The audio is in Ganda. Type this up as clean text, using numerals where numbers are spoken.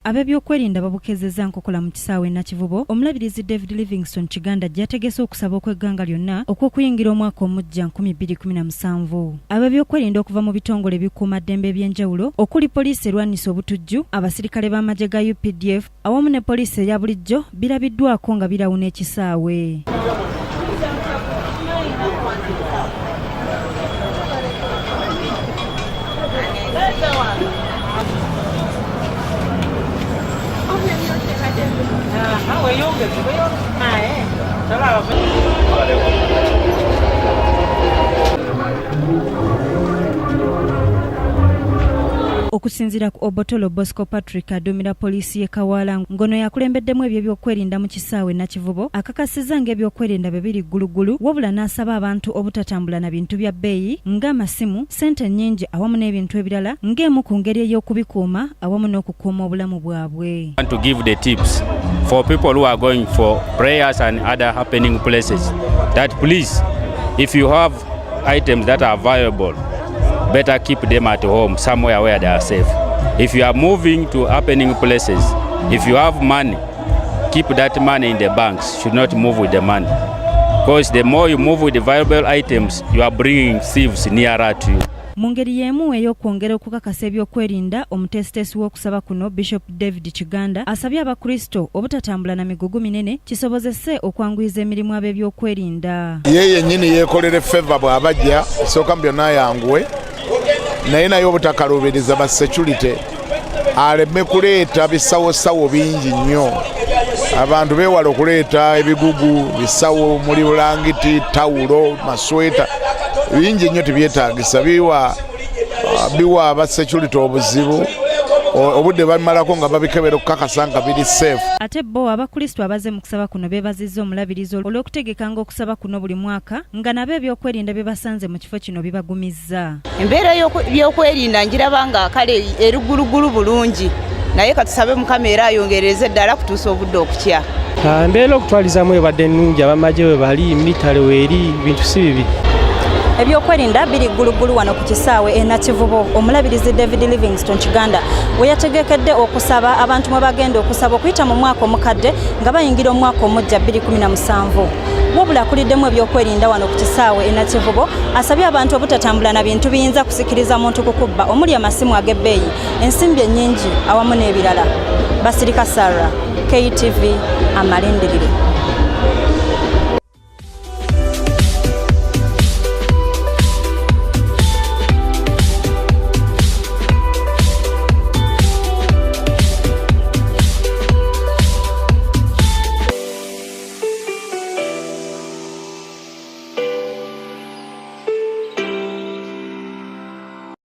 Ab'ebyokwerinda babukezezza nkokola mu kisaawe Nakivubo. Omulabirizi David Livingstone Kiganda yategese okusaba okw'egganga lyonna okw'okuyingira omwaka omujja 2017. Ab'ebyokwerinda okuva mu bitongole ebikuumaddembe eby'enjawulo okuli poliisi erwanisa obutujju, abasirikale b'amagye ga UPDF awamu ne poliisi eya bulijjo birabiddwako nga birawuna ekisaawe. Okusinziira ku Obotolo Bosco Patrick aduumira poliisi y'e Kawaala ngono yakulembeddemu ebyokwerinda mu kisaawe Nakivubo akakasizza ng'ebyokwerinda bye biri ggulugulu wabula n'asaba abantu obutatambula na bintu bya bbeeyi ng'amasimu, ssente nnyingi awamu n'ebintu ebirala ng'emu ku ngeri ey'okubikuuma awamu n'okukuuma obulamu bwabwe. To give the tips for people who are going for prayers and other happening places that please, if you have items that are valuable, better keep them at home somewhere where they are safe. If you are moving to happening places, if you have money, keep that money in the banks. Should not move with the money, because the more you move with the valuable items, you are bringing thieves nearer to you. Mu ngeri y'emu ey'okwongera okukakasa ebyokwerinda, omuteesiteesi w'okusaba kuno Bishop David Kiganda asabye abakristo obutatambula na migugu minene kisobozese okwanguyiza emirimu ab'ebyokwerinda. Ye yennyini yeekolere feva bw'abajja sooka mu byonna ayanguwe, naye obutakalubiriza ba security aleme kuleeta bisawosawo bingi nnyo. Abantu beewala okuleeta ebigugu, bisawo muli bulangiti, tawulo, masweta bingi nnyo tebyetaagisa, biwa aba security obuzibu obudde bamalako nga babikebera okukakasa nga biri safe. Ate bo abakristo abaze mu kusaba kuno beebazizza omulabirizi olw'okutegekanga okusaba kuno buli mwaka nga nabo ebyokwerinda bye basanze mu kifo kino bibagumizza. Embeera y'ebyokwerinda ngiraba nga kale erugulugulu bulungi, naye katusabe Mukama era ayongereze eddala kutuusa obudde okutya. Embeera okutwalizamu ebadde nnungi, abamagye we bali, mitale weeri, bintu si bibi. Ebyokwerinda biri ggulugulu wano ku kisaawe e Nakivubo. Omulabirizi David Livingstone Kiganda we yategekedde okusaba abantu mwe bagenda okusaba okuyita mu mwaka omukadde nga bayingira omwaka omujja 2017. Wabula akuliddemu ebyokwerinda wano ku kisaawe e Nakivubo asabye abantu obutatambula na bintu biyinza kusikiriza muntu kukubba omuli amasimu ag'ebbeeyi, ensimbi ennyingi awamu n'ebirala. Basirika Sarah, KTV, Amalindirire.